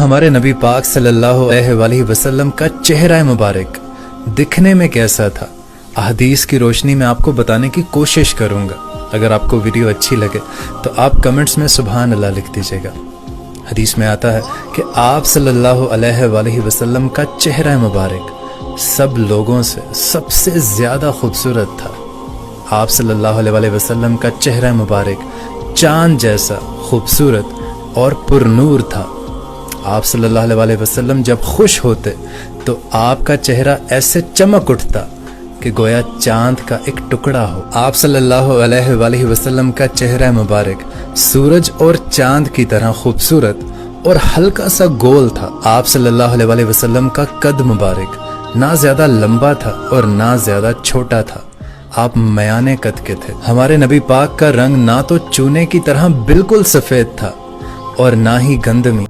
हमारे नबी पाक सल्लल्लाहु अलैहि वसल्लम का चेहरा मुबारक दिखने में कैसा था, अहदीस की रोशनी में आपको बताने की कोशिश करूंगा। अगर आपको वीडियो अच्छी लगे तो आप कमेंट्स में सुभान अल्लाह लिख दीजिएगा। हदीस में आता है कि आप सल्लल्लाहु अलैहि वसल्लम का चेहरा मुबारक सब लोगों से सबसे ज़्यादा खूबसूरत था। आप सल्लल्लाहु अलैहि वसल्लम का चेहरा मुबारक चाँद जैसा खूबसूरत और पुरनूर था। आप सल्लल्लाहु अलैहि वसल्लम जब खुश होते तो आपका चेहरा ऐसे चमक उठता कि गोया चांद का एक टुकड़ा हो। आप सल्लल्लाहु अलैहि वसल्लम का चेहरा मुबारक सूरज और चांद की तरह खूबसूरत और हल्का सा गोल था। आप सल्लल्लाहु अलैहि वसल्लम का कद मुबारक ना ज्यादा लंबा था और ना ज्यादा छोटा था। आप मयाने कद के थे। हमारे नबी पाक का रंग ना तो चूने की तरह बिल्कुल सफेद था और ना ही गंदमी